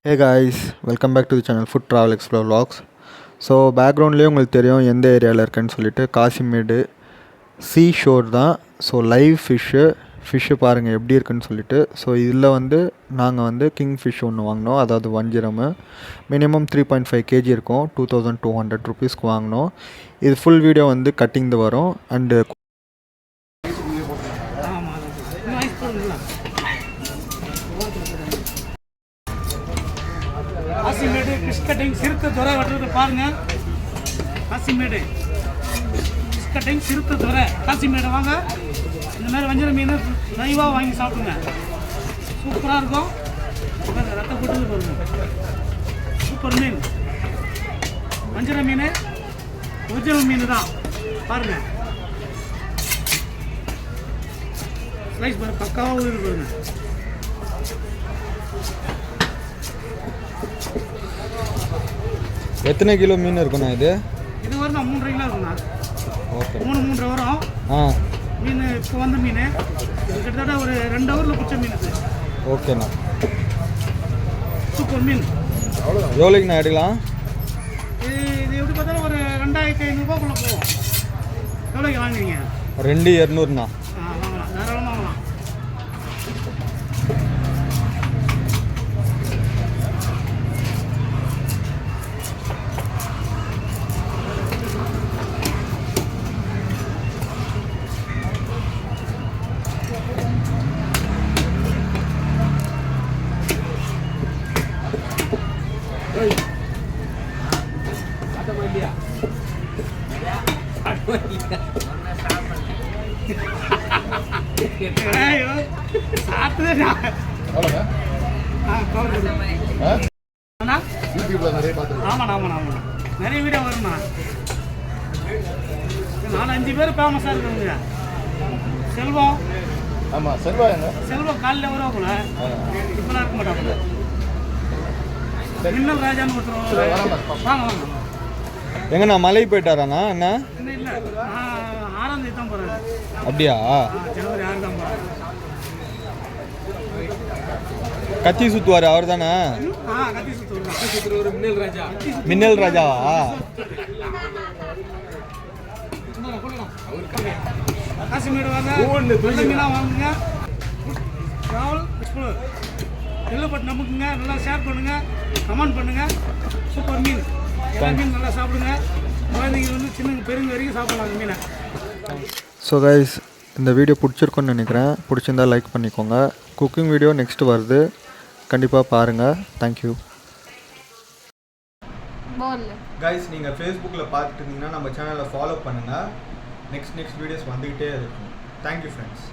Hey guys, welcome back to the channel Food Travel Explore Vlogs. So பேக்ரவுண்ட்லேயே உங்களுக்கு தெரியும் எந்த ஏரியாவில் இருக்கேன்னு சொல்லிட்டு காசிமேடு சீ ஷோர் தான். ஸோ லைவ் ஃபிஷ்ஷு பாருங்கள் எப்படி இருக்குன்னு சொல்லிட்டு. ஸோ இதில் நாங்கள் கிங் ஃபிஷ் ஒன்று வாங்கினோம், அதாவது வஞ்சிரமு. மினிமம் 3.5 kg இருக்கும், 2200 rupeesக்கு வாங்கினோம். இது ஃபுல் வீடியோ கட்டிங் வரும். அண்டு காசிமேடு ஃபிஷ் கட்டிங் சிறுத்தை துறை வெட்டுறது பாருங்கள். காசிமேடு ஃபிஷ் கட்டிங் சிறுத்தை துறை காசிமேடு வாங்க. இந்த மாதிரி வஞ்சர மீன் லைவாக வாங்கி சாப்பிடுங்க, சூப்பராக இருக்கும். ரத்த போட்டு பாருங்க, சூப்பர் மீன் வஞ்சர மீன், ஒரிஜினல் மீன் தான் பாருங்கள். ஸ்லைஸ் பாருங்க, பக்காவாக இருக்கு பாருங்க. எத்தனை கிலோ மீன் இருக்குண்ணா இது? இது வரும் 3.5 கிலோ இருக்குண்ணா. ஓகே, 3 வரும். மீன் இப்போ வந்த மீன் இது கிட்டத்தட்ட ஒரு 2 ஹவரில் பிடிச்ச மீன் இது. ஓகேண்ணா, சூப்பர் மீன். எவ்வளோக்குண்ணா எடுக்கலாம்? இது எப்படி பார்த்தாலும் ஒரு 2500 ரூபாய்க்குள்ளே போகும். எவ்வளோக்கு வாங்குவீங்க? 2200ண்ணா. வாங்கலாம், தாராளமாக வாங்கலாம். நிறைய வீடியோ வரும்ண்ணா. 4-5 பேர் ஃபேமஸாக இருக்காங்க. செல்வம், ஆமாம் செல்வம் காலையில் வருவாப்புல, இப்போலாம் இருக்க மாட்டாப்புல. மின்னல் ராஜான்னு ஒருத்தர் வாங்க வாங்க. எங்கண்ணா மலை போயிட்டாராண்ணா? என்ன இல்லை, நான் 6ஆம் தேதி தான் போகிறேன். அப்படியா? ஜனவரி 6 தான் போகிறேன். கத்தி சுத்துவார் அவர் தானே? கத்தி சுற்றுவார் மின்னல் ராஜாவா? காசிமேடு வாங்க, நல்ல மீனாக வாங்குங்க. ட்ராவல் எக்ஸ்ப்ளோர் எல்லப்பட்டு நம்புக்குங்க. நல்லா ஷேர் பண்ணுங்கள், கமெண்ட் பண்ணுங்கள். சூப்பர் மீன், எல்லா மீன் நல்லா சாப்பிடுங்க. குழந்தைங்க சின்ன பெருங்க வரைக்கும் சாப்பிடலாம் அந்த மீனை. ஸோ கைஸ், இந்த வீடியோ பிடிச்சிருக்குன்னு நினைக்கிறேன். பிடிச்சிருந்தா லைக் பண்ணிக்கோங்க. குக்கிங் வீடியோ நெக்ஸ்ட்டு வருது, கண்டிப்பாக பாருங்கள். Thank you guys. நீங்கள் ஃபேஸ்புக்கில் பார்த்துட்டு இருந்தீங்கன்னா நம்ம சேனலை ஃபாலோ பண்ணுங்கள். நெக்ஸ்ட் வீடியோஸ் வந்துக்கிட்டே இருக்கும். Thank you friends.